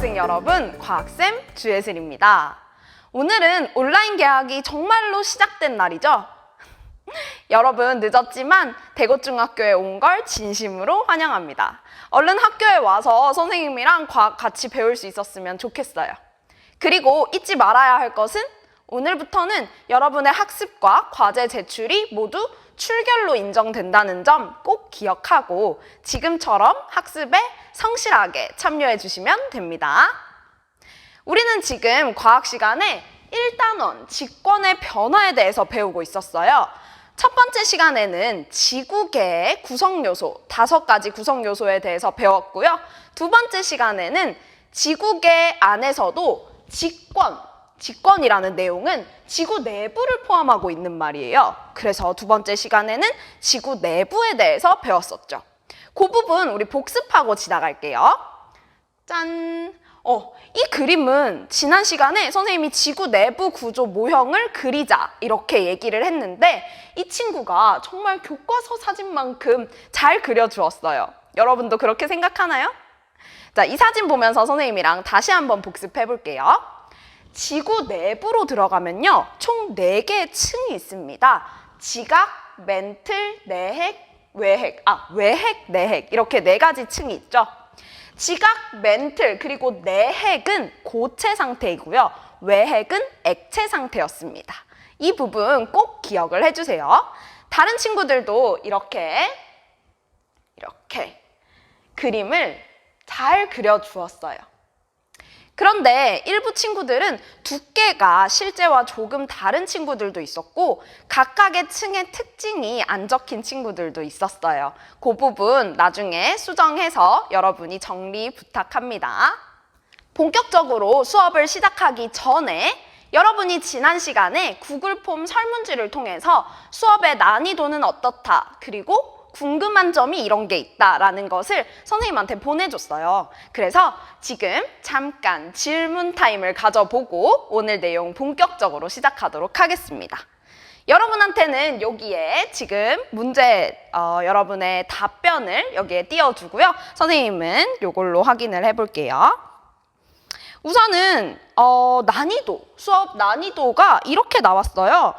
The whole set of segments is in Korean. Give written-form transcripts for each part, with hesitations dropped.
학생 여러분, 과학쌤 주예슬입니다. 오늘은 온라인 개학이 정말로 시작된 날이죠? 여러분 늦었지만 대구중학교에 온 걸 진심으로 환영합니다. 얼른 학교에 와서 선생님이랑 과학 같이 배울 수 있었으면 좋겠어요. 그리고 잊지 말아야 할 것은 오늘부터는 여러분의 학습과 과제 제출이 모두 출결로 인정된다는 점 꼭 기억하고 지금처럼 학습에 성실하게 참여해 주시면 됩니다. 우리는 지금 과학 시간에 1단원 직권의 변화에 대해서 배우고 있었어요. 첫 번째 시간에는 지구계의 구성요소, 5가지 구성요소에 대해서 배웠고요. 두 번째 시간에는 지구계 안에서도 직권이라는 내용은 지구 내부를 포함하고 있는 말이에요. 그래서 두 번째 시간에는 지구 내부에 대해서 배웠었죠. 그 부분 우리 복습하고 지나갈게요. 짠! 이 그림은 지난 시간에 선생님이 지구 내부 구조 모형을 그리자 이렇게 얘기를 했는데 이 친구가 정말 교과서 사진만큼 잘 그려주었어요. 여러분도 그렇게 생각하나요? 자, 이 사진 보면서 선생님이랑 다시 한번 복습해 볼게요. 지구 내부로 들어가면요, 총 4개의 층이 있습니다. 지각, 멘틀, 내핵, 외핵, 내핵 이렇게 4가지 층이 있죠. 지각, 멘틀, 그리고 내핵은 고체 상태이고요. 외핵은 액체 상태였습니다. 이 부분 꼭 기억을 해주세요. 다른 친구들도 이렇게 그림을 잘 그려주었어요. 그런데 일부 친구들은 두께가 실제와 조금 다른 친구들도 있었고 각각의 층의 특징이 안 적힌 친구들도 있었어요. 그 부분 나중에 수정해서 여러분이 정리 부탁합니다. 본격적으로 수업을 시작하기 전에 여러분이 지난 시간에 구글 폼 설문지를 통해서 수업의 난이도는 어떻다, 그리고 궁금한 점이 이런 게 있다라는 것을 선생님한테 보내줬어요. 그래서 지금 잠깐 질문 타임을 가져보고 오늘 내용 본격적으로 시작하도록 하겠습니다. 여러분한테는 여기에 지금 문제 여러분의 답변을 여기에 띄워주고요. 선생님은 이걸로 확인을 해볼게요. 우선은 수업 난이도가 이렇게 나왔어요.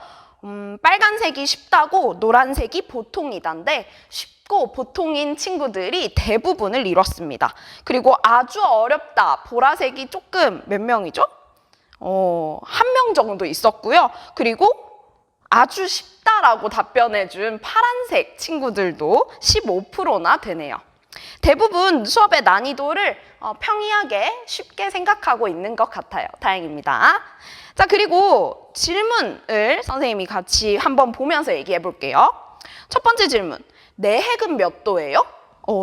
빨간색이 쉽다고 노란색이 보통이단데 쉽고 보통인 친구들이 대부분을 이뤘습니다. 그리고 아주 어렵다, 보라색이 조금 몇 명이죠? 1명 정도 있었고요. 그리고 아주 쉽다라고 답변해준 파란색 친구들도 15%나 되네요. 대부분 수업의 난이도를 평이하게 쉽게 생각하고 있는 것 같아요. 다행입니다. 자, 그리고 질문을 선생님이 같이 한번 보면서 얘기해 볼게요. 첫 번째 질문, 내핵은 몇 도예요?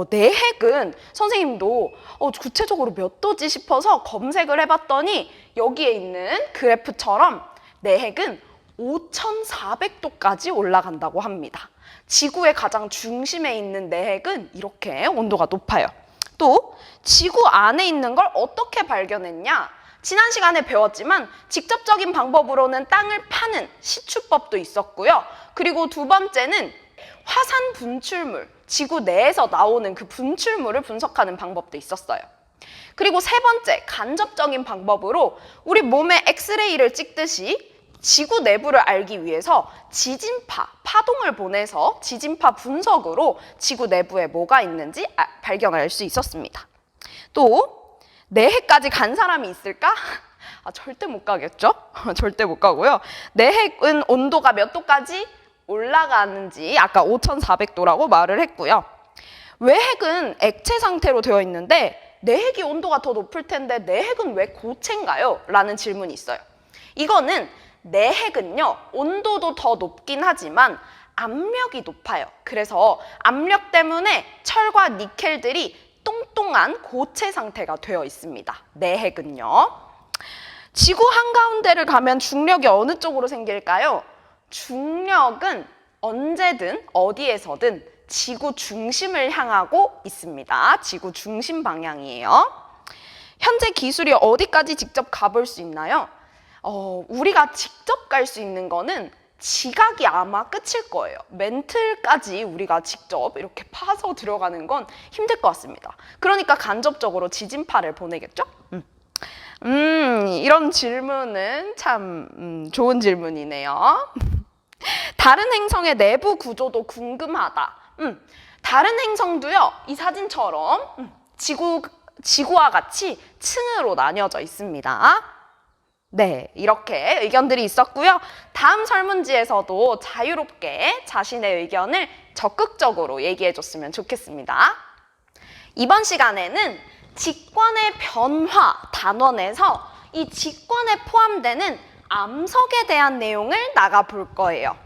내핵은 선생님도 구체적으로 몇 도지 싶어서 검색을 해봤더니 여기에 있는 그래프처럼 내핵은 5400도까지 올라간다고 합니다. 지구의 가장 중심에 있는 내핵은 이렇게 온도가 높아요. 또 지구 안에 있는 걸 어떻게 발견했냐? 지난 시간에 배웠지만 직접적인 방법으로는 땅을 파는 시추법도 있었고요. 그리고 두 번째는 화산 분출물, 지구 내에서 나오는 그 분출물을 분석하는 방법도 있었어요. 그리고 세 번째, 간접적인 방법으로 우리 몸에 엑스레이를 찍듯이 지구 내부를 알기 위해서 지진파, 파동을 보내서 지진파 분석으로 지구 내부에 뭐가 있는지 발견할 수 있었습니다. 또 내핵까지 간 사람이 있을까? 절대 못 가겠죠? 절대 못 가고요. 내핵은 온도가 몇 도까지 올라가는지 아까 5400도라고 말을 했고요. 외핵은 액체 상태로 되어 있는데 내핵이 온도가 더 높을 텐데 내핵은 왜 고체인가요? 라는 질문이 있어요. 이거는 내핵은요, 온도도 더 높긴 하지만 압력이 높아요. 그래서 압력 때문에 철과 니켈들이 똥똥한 고체 상태가 되어 있습니다. 내핵은요. 지구 한가운데를 가면 중력이 어느 쪽으로 생길까요? 중력은 언제든 어디에서든 지구 중심을 향하고 있습니다. 지구 중심 방향이에요. 현재 기술이 어디까지 직접 가볼 수 있나요? 우리가 직접 갈 수 있는 거는 지각이 아마 끝일 거예요. 멘틀까지 우리가 직접 이렇게 파서 들어가는 건 힘들 것 같습니다. 그러니까 간접적으로 지진파를 보내겠죠? 이런 질문은 참 좋은 질문이네요. 다른 행성의 내부 구조도 궁금하다. 다른 행성도요, 이 사진처럼 지구와 같이 층으로 나뉘어져 있습니다. 네, 이렇게 의견들이 있었고요. 다음 설문지에서도 자유롭게 자신의 의견을 적극적으로 얘기해줬으면 좋겠습니다. 이번 시간에는 직관의 변화 단원에서 이 직관에 포함되는 암석에 대한 내용을 나가볼 거예요.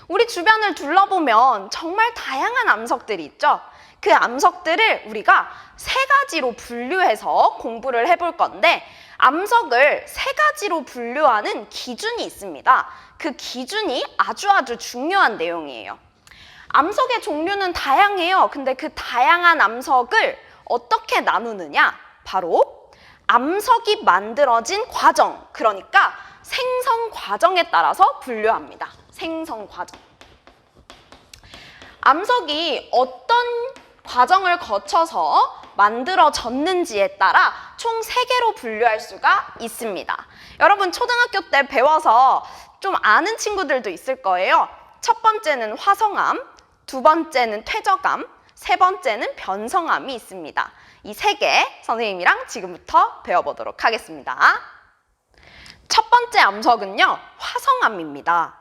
우리 주변을 둘러보면 정말 다양한 암석들이 있죠. 그 암석들을 우리가 세 가지로 분류해서 공부를 해볼 건데, 암석을 세 가지로 분류하는 기준이 있습니다. 그 기준이 아주 중요한 내용이에요. 암석의 종류는 다양해요. 근데 그 다양한 암석을 어떻게 나누느냐? 바로 암석이 만들어진 과정, 그러니까 생성 과정에 따라서 분류합니다. 생성 과정. 암석이 어떤 과정을 거쳐서 만들어졌는지에 따라 총 3개로 분류할 수가 있습니다. 여러분 초등학교 때 배워서 좀 아는 친구들도 있을 거예요. 첫 번째는 화성암, 두 번째는 퇴적암, 세 번째는 변성암이 있습니다. 이 3개 선생님이랑 지금부터 배워보도록 하겠습니다. 첫 번째 암석은요, 화성암입니다.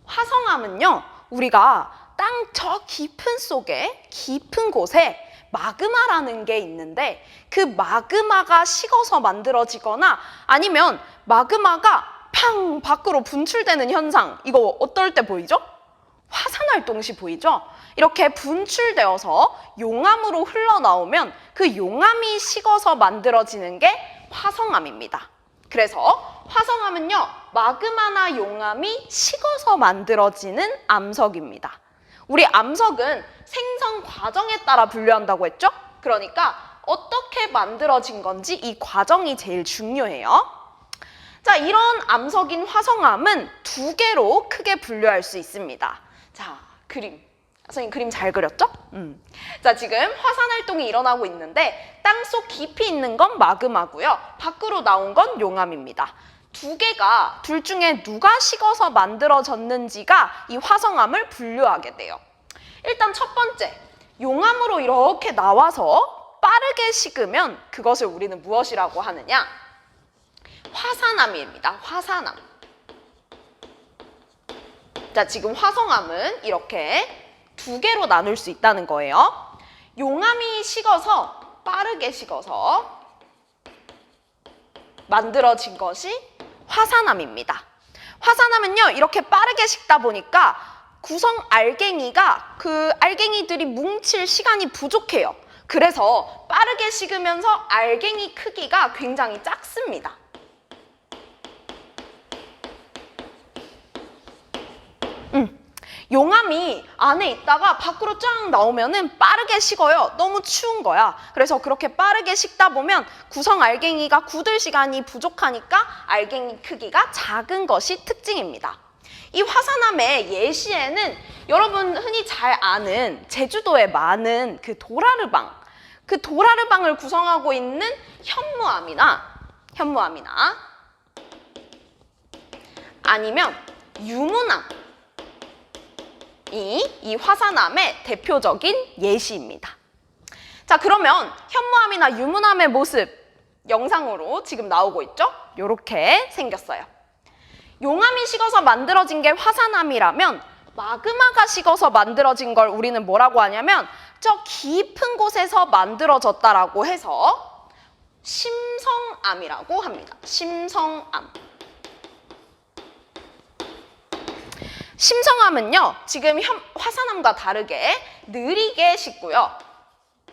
화성암은요, 우리가 땅 저 깊은 속에, 깊은 곳에 마그마라는 게 있는데, 그 마그마가 식어서 만들어지거나 아니면 마그마가 팡 밖으로 분출되는 현상, 이거 어떨 때 보이죠? 화산활동 시 보이죠? 이렇게 분출되어서 용암으로 흘러나오면 그 용암이 식어서 만들어지는 게 화성암입니다. 그래서 화성암은요, 마그마나 용암이 식어서 만들어지는 암석입니다. 우리 암석은 생성 과정에 따라 분류한다고 했죠? 그러니까 어떻게 만들어진 건지 이 과정이 제일 중요해요. 자, 이런 암석인 화성암은 2개로 크게 분류할 수 있습니다. 자, 그림. 선생님 그림 잘 그렸죠? 자, 지금 화산 활동이 일어나고 있는데 땅속 깊이 있는 건 마그마고요. 밖으로 나온 건 용암입니다. 2개가 둘 중에 누가 식어서 만들어졌는지가 이 화성암을 분류하게 돼요. 일단 첫 번째, 용암으로 이렇게 나와서 빠르게 식으면 그것을 우리는 무엇이라고 하느냐? 화산암입니다. 화산암. 자, 지금 화성암은 이렇게 2개로 나눌 수 있다는 거예요. 용암이 식어서, 빠르게 식어서 만들어진 것이 화산암입니다. 화산암은요, 이렇게 빠르게 식다 보니까 구성 알갱이가 그 알갱이들이 뭉칠 시간이 부족해요. 그래서 빠르게 식으면서 알갱이 크기가 굉장히 작습니다. 용암이 안에 있다가 밖으로 쫙 나오면은 빠르게 식어요. 너무 추운 거야. 그래서 그렇게 빠르게 식다 보면 구성 알갱이가 굳을 시간이 부족하니까 알갱이 크기가 작은 것이 특징입니다. 이 화산암의 예시에는 여러분 흔히 잘 아는 제주도에 많은 그 도라르방, 그 도라르방을 구성하고 있는 현무암이나 아니면 유문암, 이 화산암의 대표적인 예시입니다. 자, 그러면 현무암이나 유문암의 모습 영상으로 지금 나오고 있죠? 이렇게 생겼어요. 용암이 식어서 만들어진 게 화산암이라면 마그마가 식어서 만들어진 걸 우리는 뭐라고 하냐면 저 깊은 곳에서 만들어졌다라고 해서 심성암이라고 합니다. 심성암. 심성암은요, 지금 화산암과 다르게 느리게 식고요.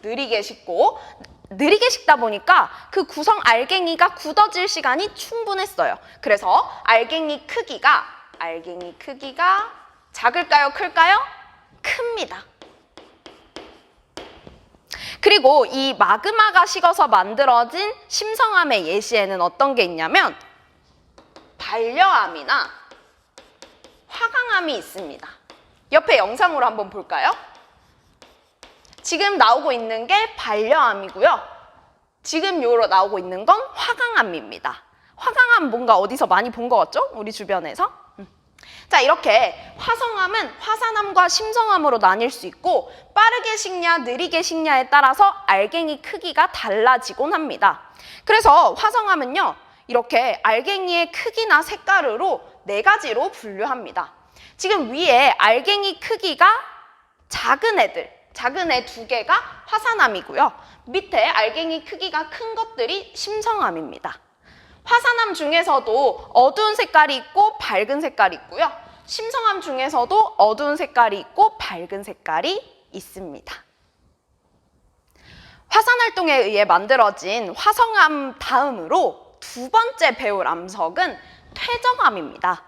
느리게 식다 보니까 그 구성 알갱이가 굳어질 시간이 충분했어요. 그래서 알갱이 크기가 작을까요? 클까요? 큽니다. 그리고 이 마그마가 식어서 만들어진 심성암의 예시에는 어떤 게 있냐면 반려암이나 화강암이 있습니다. 옆에 영상으로 한번 볼까요? 지금 나오고 있는 게 반려암이고요. 지금 요로 나오고 있는 건 화강암입니다. 화강암 뭔가 어디서 많이 본 것 같죠? 우리 주변에서. 자, 이렇게 화성암은 화산암과 심성암으로 나뉠 수 있고 빠르게 식냐, 느리게 식냐에 따라서 알갱이 크기가 달라지곤 합니다. 그래서 화성암은요, 이렇게 알갱이의 크기나 색깔으로 4가지로 분류합니다. 지금 위에 알갱이 크기가 작은 애들, 작은 애 2개가 화산암이고요. 밑에 알갱이 크기가 큰 것들이 심성암입니다. 화산암 중에서도 어두운 색깔이 있고 밝은 색깔이 있고요. 심성암 중에서도 어두운 색깔이 있고 밝은 색깔이 있습니다. 화산활동에 의해 만들어진 화성암 다음으로 2번째 배울 암석은 퇴적암입니다.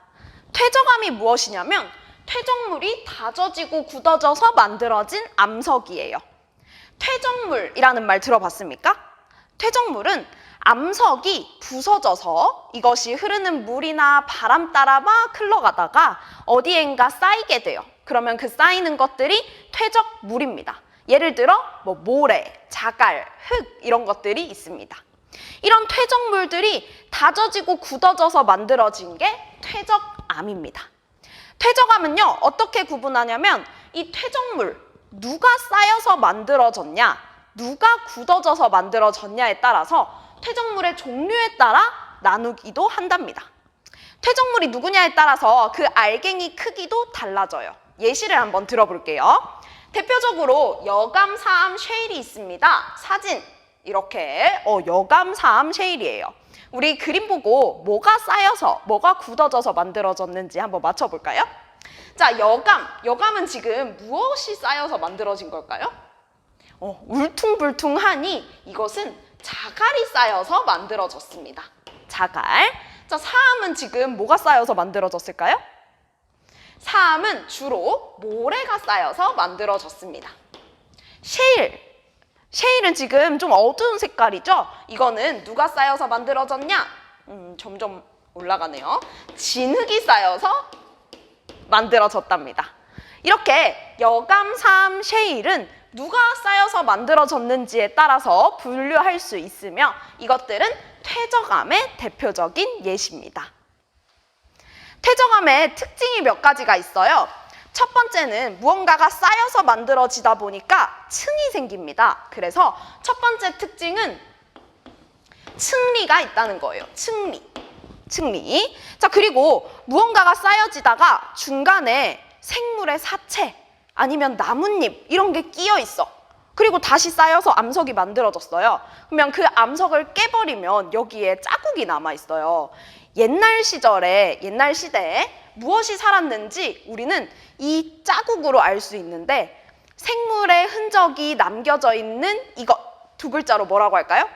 퇴적암이 무엇이냐면 퇴적물이 다져지고 굳어져서 만들어진 암석이에요. 퇴적물이라는 말 들어봤습니까? 퇴적물은 암석이 부서져서 이것이 흐르는 물이나 바람 따라 막 흘러가다가 어디엔가 쌓이게 돼요. 그러면 그 쌓이는 것들이 퇴적물입니다. 예를 들어 모래, 자갈, 흙 이런 것들이 있습니다. 이런 퇴적물들이 다져지고 굳어져서 만들어진 게 퇴적암입니다. 퇴적암은요, 어떻게 구분하냐면 이 퇴적물, 누가 쌓여서 만들어졌냐, 누가 굳어져서 만들어졌냐에 따라서 퇴적물의 종류에 따라 나누기도 한답니다. 퇴적물이 누구냐에 따라서 그 알갱이 크기도 달라져요. 예시를 한번 들어볼게요. 대표적으로 여감사암 쉐일이 있습니다. 사진 이렇게 여감사암 쉐일이에요. 우리 그림 보고 뭐가 쌓여서 뭐가 굳어져서 만들어졌는지 한번 맞춰볼까요? 자, 여감은 지금 무엇이 쌓여서 만들어진 걸까요? 울퉁불퉁하니 이것은 자갈이 쌓여서 만들어졌습니다. 자갈. 자, 사암은 지금 뭐가 쌓여서 만들어졌을까요? 사암은 주로 모래가 쌓여서 만들어졌습니다. 쉐일은 지금 좀 어두운 색깔이죠? 이거는 누가 쌓여서 만들어졌냐? 점점 올라가네요. 진흙이 쌓여서 만들어졌답니다. 이렇게 여감사암 쉐일은 누가 쌓여서 만들어졌는지에 따라서 분류할 수 있으며 이것들은 퇴적암의 대표적인 예시입니다. 퇴적암의 특징이 몇 가지가 있어요. 첫 번째는 무언가가 쌓여서 만들어지다 보니까 층이 생깁니다. 그래서 첫 번째 특징은 층리가 있다는 거예요. 층리. 자, 그리고 무언가가 쌓여지다가 중간에 생물의 사체 아니면 나뭇잎 이런 게 끼어 있어. 그리고 다시 쌓여서 암석이 만들어졌어요. 그러면 그 암석을 깨버리면 여기에 자국이 남아 있어요. 옛날 시대에 무엇이 살았는지 우리는 이 자국으로 알 수 있는데 생물의 흔적이 남겨져 있는 이것 2글자로 뭐라고 할까요?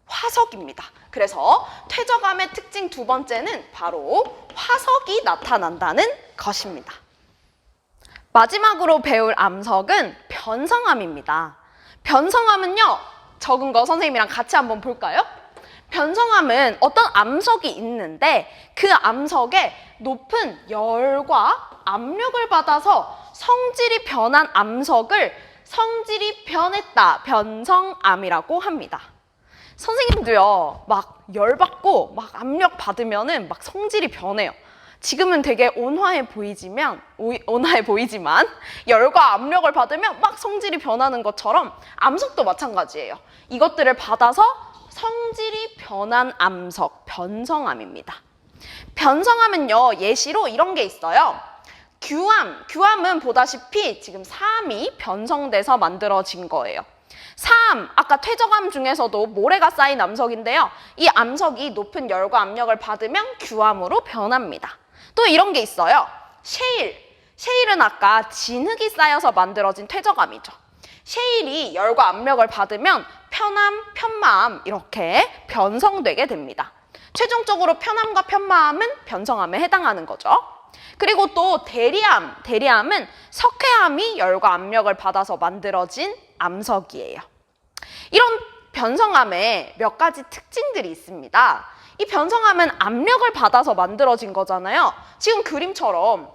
화석입니다. 그래서 퇴적암의 특징 2번째는 바로 화석이 나타난다는 것입니다. 마지막으로 배울 암석은 변성암입니다. 변성암은요, 적은 거 선생님이랑 같이 한번 볼까요? 변성암은 어떤 암석이 있는데 그 암석에 높은 열과 압력을 받아서 성질이 변한 암석을 성질이 변했다, 변성암이라고 합니다. 선생님도요, 막 열받고 막 압력 받으면은 막 성질이 변해요. 지금은 되게 온화해 보이지만 열과 압력을 받으면 막 성질이 변하는 것처럼 암석도 마찬가지예요. 이것들을 받아서 성질이 변한 암석, 변성암입니다. 변성암은요, 예시로 이런 게 있어요. 규암은 보다시피 지금 사암이 변성돼서 만들어진 거예요. 사암, 아까 퇴적암 중에서도 모래가 쌓인 암석인데요. 이 암석이 높은 열과 압력을 받으면 규암으로 변합니다. 또 이런 게 있어요. 셰일은 아까 진흙이 쌓여서 만들어진 퇴적암이죠. 셰일이 열과 압력을 받으면 편암, 편마암 이렇게 변성되게 됩니다. 최종적으로 편암과 편마암은 변성암에 해당하는 거죠. 그리고 또 대리암은 석회암이 열과 압력을 받아서 만들어진 암석이에요. 이런 변성암에 몇 가지 특징들이 있습니다. 이 변성함은 압력을 받아서 만들어진 거잖아요. 지금 그림처럼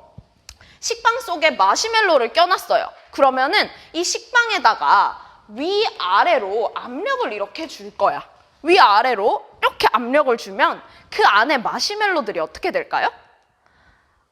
식빵 속에 마시멜로를 껴놨어요. 그러면은 이 식빵에다가 위아래로 압력을 이렇게 줄 거야. 위아래로 이렇게 압력을 주면 그 안에 마시멜로들이 어떻게 될까요?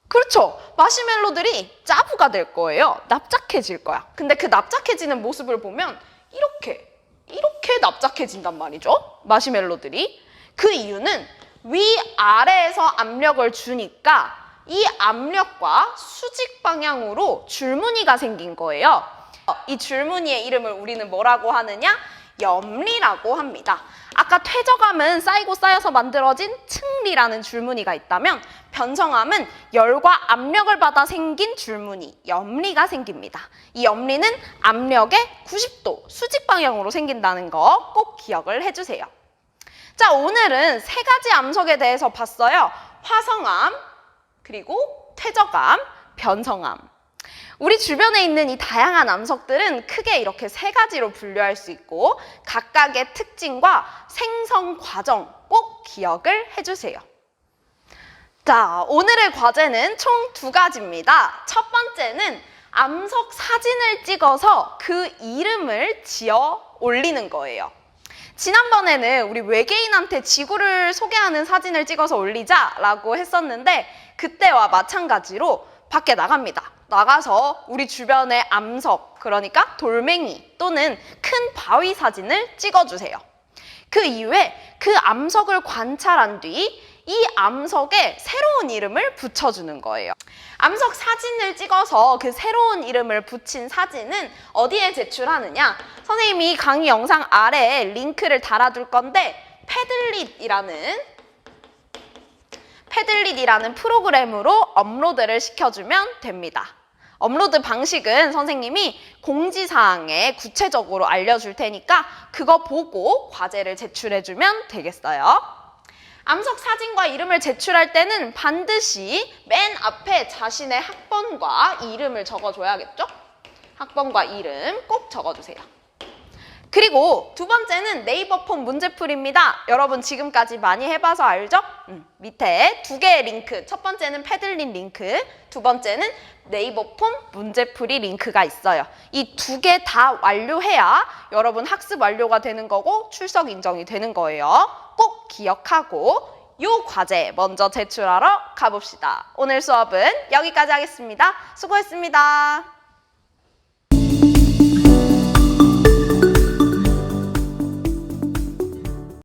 그렇죠. 마시멜로들이 짜부가 될 거예요. 납작해질 거야. 근데 그 납작해지는 모습을 보면 이렇게 납작해진단 말이죠. 마시멜로들이. 그 이유는 위아래에서 압력을 주니까 이 압력과 수직 방향으로 줄무늬가 생긴 거예요. 이 줄무늬의 이름을 우리는 뭐라고 하느냐? 염리라고 합니다. 아까 퇴적암은 쌓이고 쌓여서 만들어진 층리라는 줄무늬가 있다면 변성암은 열과 압력을 받아 생긴 줄무늬, 염리가 생깁니다. 이 염리는 압력의 90도 수직 방향으로 생긴다는 거 꼭 기억을 해주세요. 자, 오늘은 세 가지 암석에 대해서 봤어요. 화성암, 그리고 퇴적암, 변성암. 우리 주변에 있는 이 다양한 암석들은 크게 이렇게 세 가지로 분류할 수 있고 각각의 특징과 생성 과정 꼭 기억을 해주세요. 자, 오늘의 과제는 총 2가지입니다. 첫 번째는 암석 사진을 찍어서 그 이름을 지어 올리는 거예요. 지난번에는 우리 외계인한테 지구를 소개하는 사진을 찍어서 올리자라고 했었는데 그때와 마찬가지로 밖에 나갑니다. 나가서 우리 주변의 암석, 그러니까 돌멩이 또는 큰 바위 사진을 찍어주세요. 그 이후에 그 암석을 관찰한 뒤 이 암석에 새로운 이름을 붙여주는 거예요. 암석 사진을 찍어서 그 새로운 이름을 붙인 사진은 어디에 제출하느냐? 선생님이 강의 영상 아래에 링크를 달아둘 건데 패들릿이라는 프로그램으로 업로드를 시켜주면 됩니다. 업로드 방식은 선생님이 공지사항에 구체적으로 알려줄 테니까 그거 보고 과제를 제출해주면 되겠어요. 암석 사진과 이름을 제출할 때는 반드시 맨 앞에 자신의 학번과 이름을 적어줘야겠죠? 학번과 이름 꼭 적어주세요. 그리고 두 번째는 네이버 폼 문제풀이입니다. 여러분 지금까지 많이 해봐서 알죠? 밑에 2개의 링크, 첫 번째는 패들릿 링크, 두 번째는 네이버 폼 문제풀이 링크가 있어요. 이 2개 다 완료해야 여러분 학습 완료가 되는 거고 출석 인정이 되는 거예요. 꼭 기억하고 이 과제 먼저 제출하러 가봅시다. 오늘 수업은 여기까지 하겠습니다. 수고했습니다.